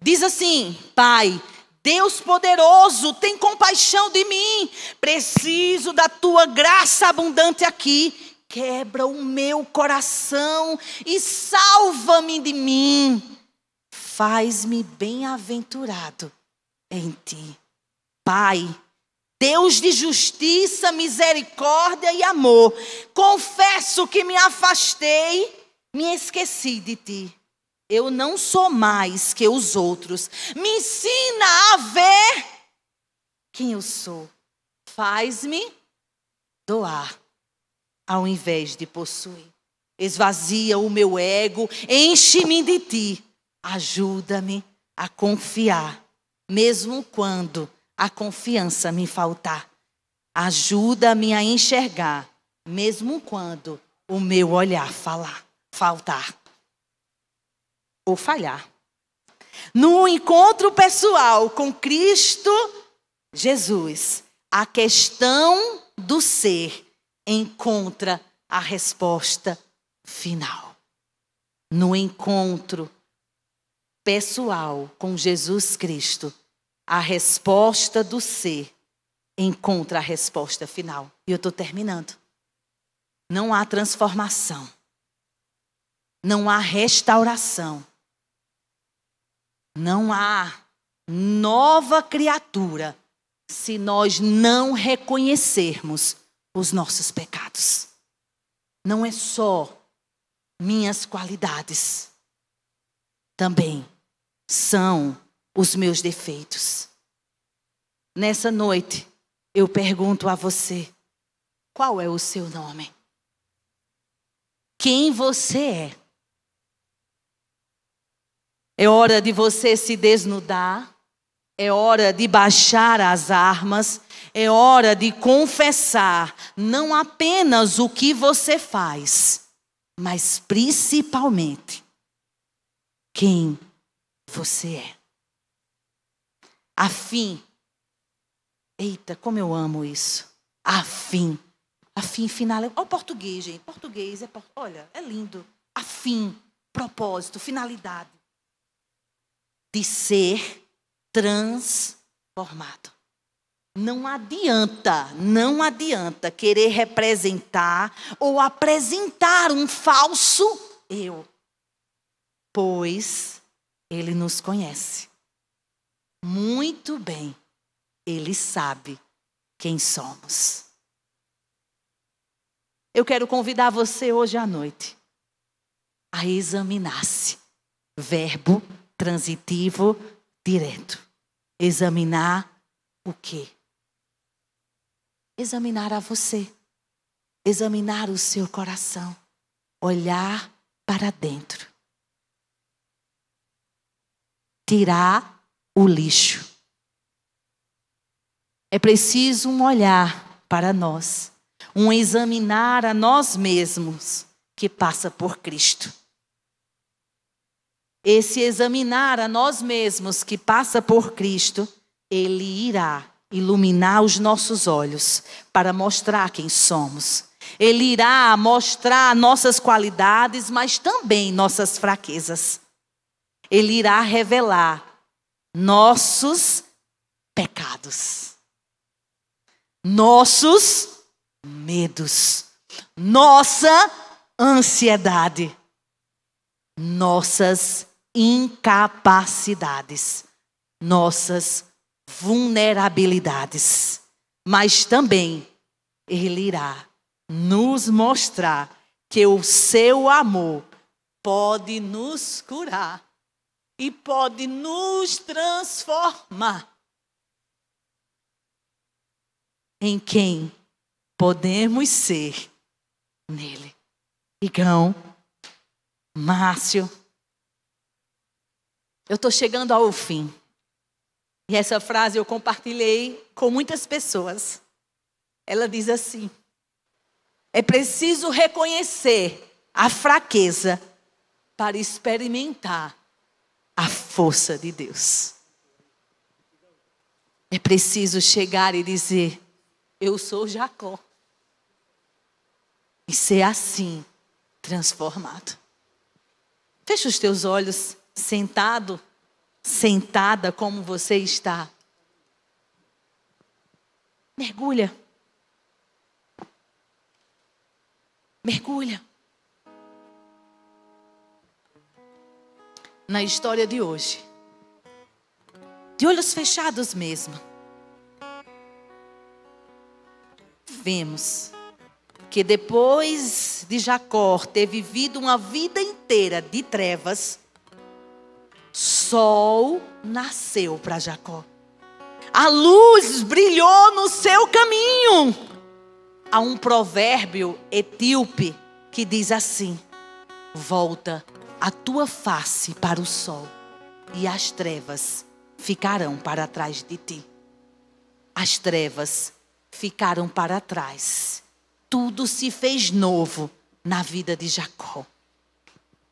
Diz assim: Pai, Deus poderoso, tem compaixão de mim. Preciso da tua graça abundante aqui. Quebra o meu coração e salva-me de mim. Faz-me bem-aventurado em ti. Pai, Deus de justiça, misericórdia e amor, confesso que me afastei, me esqueci de ti. Eu não sou mais que os outros. Me ensina a ver quem eu sou. Faz-me doar ao invés de possuir. Esvazia o meu ego, enche-me de ti. Ajuda-me a confiar, mesmo quando a confiança me faltar. Ajuda-me a enxergar, mesmo quando o meu olhar faltar ou falhar. No encontro pessoal com Cristo Jesus, a questão do ser encontra a resposta final. No encontro pessoal com Jesus Cristo, a resposta do ser encontra a resposta final. E eu estou terminando. Não há transformação. Não há restauração. Não há nova criatura se nós não reconhecermos os nossos pecados. Não é só minhas qualidades. Também são os meus defeitos. Nessa noite, eu pergunto a você, qual é o seu nome? Quem você é? É hora de você se desnudar. É hora de baixar as armas. É hora de confessar não apenas o que você faz, mas principalmente quem você é. A fim. Eita, como eu amo isso. A fim. A fim final. Olha o português, gente. Português é, olha, é lindo. A fim, propósito, finalidade. De ser transformado. Não adianta querer representar ou apresentar um falso eu. Pois Ele nos conhece muito bem. Ele sabe quem somos. Eu quero convidar você hoje à noite a examinar-se. Verbo transitivo direto. Examinar o quê? Examinar a você. Examinar o seu coração. Olhar para dentro. Tirar o lixo. É preciso um olhar para nós. Um examinar a nós mesmos que passa por Cristo. Esse examinar a nós mesmos que passa por Cristo, Ele irá iluminar os nossos olhos para mostrar quem somos. Ele irá mostrar nossas qualidades, mas também nossas fraquezas. Ele irá revelar nossos pecados, nossos medos, nossa ansiedade, nossas incapacidades, nossas vulnerabilidades. Mas também Ele irá nos mostrar que o seu amor pode nos curar e pode nos transformar em quem podemos ser nele. Igão, Márcio, eu estou chegando ao fim. E essa frase eu compartilhei com muitas pessoas. Ela diz assim: é preciso reconhecer a fraqueza para experimentar a força de Deus. É preciso chegar e dizer: eu sou Jacó. E ser assim, transformado. Fecha os teus olhos, sentado, sentada como você está. Mergulha. Mergulha. Na história de hoje. De olhos fechados mesmo. Vemos que depois de Jacó ter vivido uma vida inteira de trevas, sol nasceu para Jacó. A luz brilhou no seu caminho. Há um provérbio etíope que diz assim: volta a tua face para o sol e as trevas ficarão para trás de ti. as trevas ficaram para trás. Tudo se fez novo na vida de Jacó.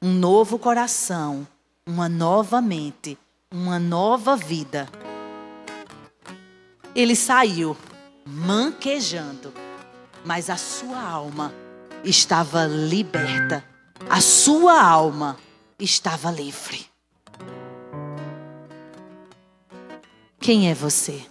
Um novo coração, uma nova mente, uma nova vida. Ele saiu manquejando, mas a sua alma estava liberta. A sua alma estava livre. Quem é você?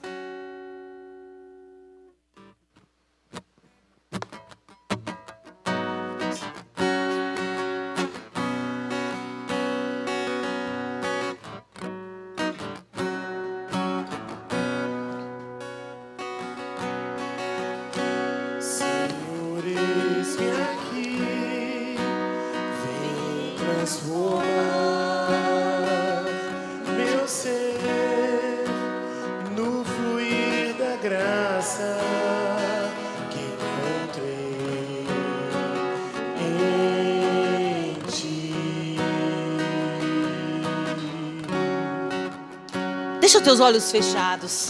Deixa os teus olhos fechados.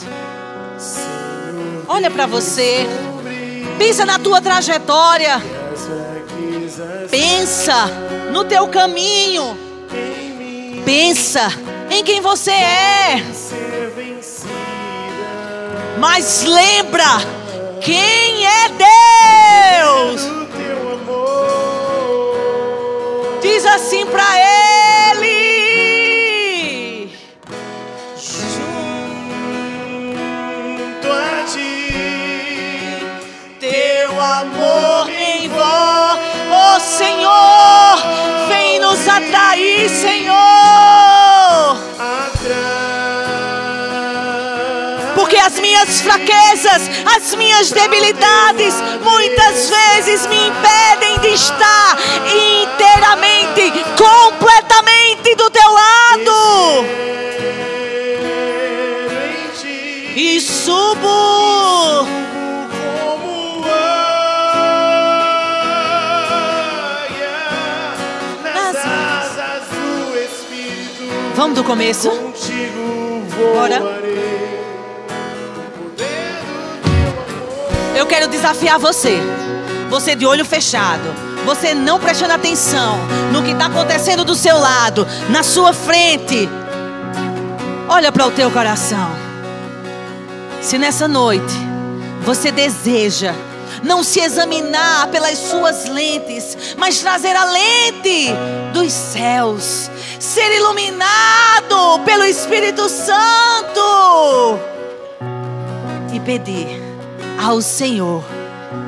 Olha para você. Pensa na tua trajetória. Pensa no teu caminho. Pensa em quem você é. Mas lembra quem é Deus. Diz assim para Ele. Amor em vós, ó Senhor, vem nos atrair, Senhor. Porque as minhas fraquezas, as minhas debilidades, muitas vezes me impedem de estar inteiramente, completamente do teu lado. E subo Vamos do começo. Bora. Eu quero desafiar você. Você de olho fechado. Você não prestando atenção no que está acontecendo do seu lado, na sua frente. Olha para o teu coração. Se nessa noite você deseja não se examinar pelas suas lentes, mas trazer a lente dos céus, ser iluminado pelo Espírito Santo e pedir ao Senhor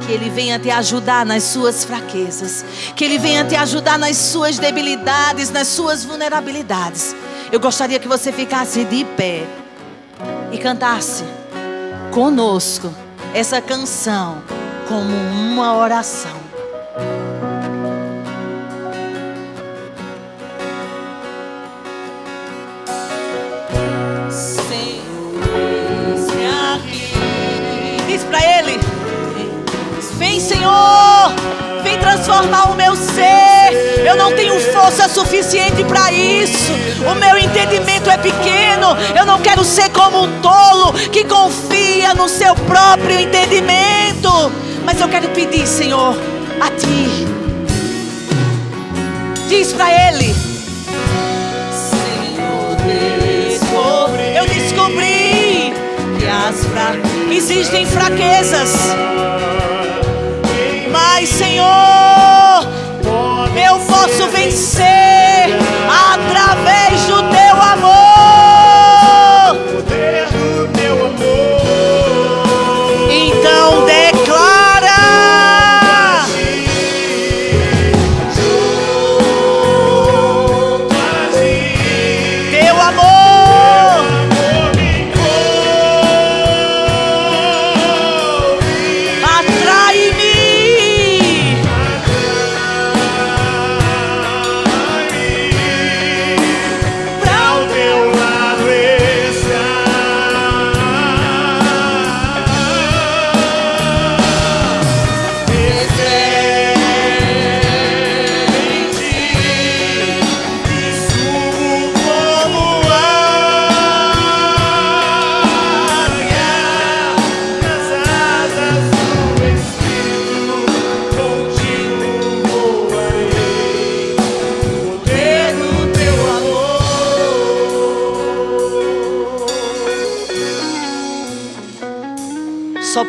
que Ele venha te ajudar nas suas fraquezas, que Ele venha te ajudar nas suas debilidades, nas suas vulnerabilidades. Eu gostaria que você ficasse de pé e cantasse conosco essa canção como uma oração. Diz para Ele: vem, Senhor, vem transformar o meu ser. Eu não tenho força suficiente para isso. O meu entendimento é pequeno. Eu não quero ser como um tolo que confia no seu próprio entendimento. Mas eu quero pedir, Senhor, a Ti. Diz para Ele: Senhor, eu descobri que existem fraquezas, mas, Senhor, eu posso vencer através do Teu amor. O poder do Teu amor. Então declara: Teu amor.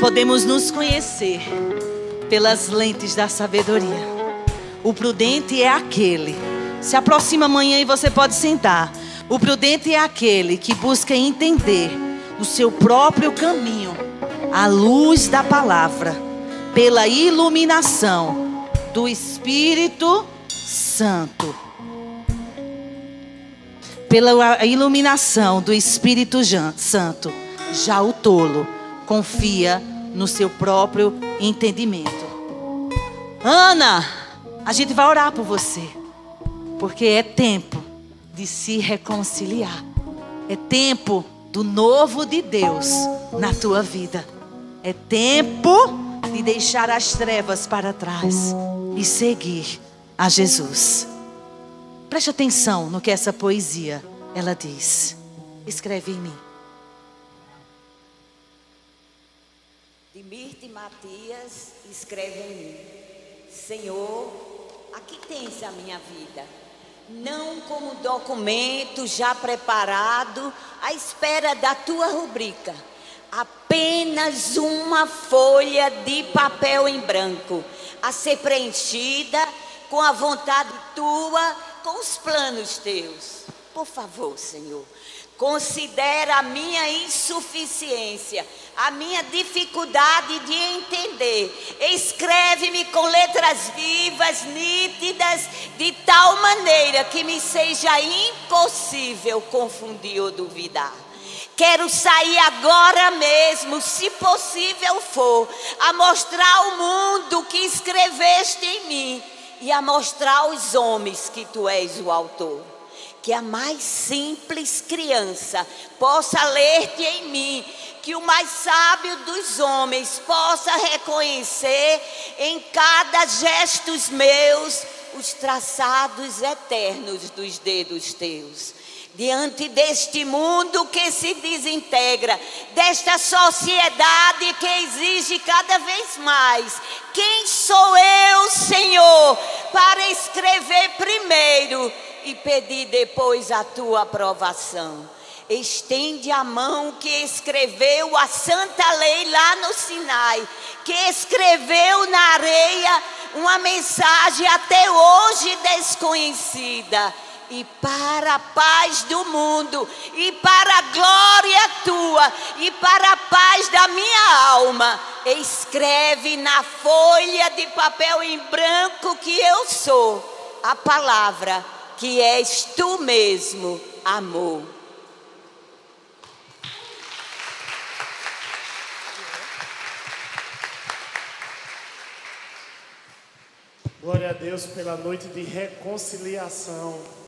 podemos nos conhecer pelas lentes da sabedoria. O prudente é aquele. Se aproxima amanhã e você pode sentar. O prudente é aquele que busca entender o seu próprio caminho, à luz da palavra, pela iluminação do Espírito Santo. Pela iluminação do Espírito Santo. Já o tolo confia no seu próprio entendimento. Ana, a gente vai orar por você, porque é tempo de se reconciliar. É tempo do novo de Deus na tua vida. É tempo de deixar as trevas para trás e seguir a Jesus. Preste atenção no que essa poesia ela diz. Escreve em mim. Dimirte Matias escreve em mim: Senhor, aqui tens a minha vida, não como documento já preparado à espera da tua rubrica, apenas uma folha de papel em branco a ser preenchida com a vontade tua, com os planos teus. Por favor, Senhor, considera a minha insuficiência, a minha dificuldade de entender. Escreve-me com letras vivas, nítidas, de tal maneira que me seja impossível confundir ou duvidar. Quero sair agora mesmo, se possível for, a mostrar ao mundo que escreveste em mim e a mostrar aos homens que tu és o autor. Que a mais simples criança possa ler-te em mim, que o mais sábio dos homens possa reconhecer em cada gesto meus os traçados eternos dos dedos teus. Diante deste mundo que se desintegra, desta sociedade que exige cada vez mais, quem sou eu, Senhor, para escrever primeiro e pedir depois a tua aprovação? Estende a mão que escreveu a santa lei lá no Sinai, que escreveu na areia uma mensagem até hoje desconhecida. E para a paz do mundo, e para a glória tua, e para a paz da minha alma, escreve na folha de papel em branco que eu sou a palavra, que és tu mesmo, amor. Glória a Deus pela noite de reconciliação.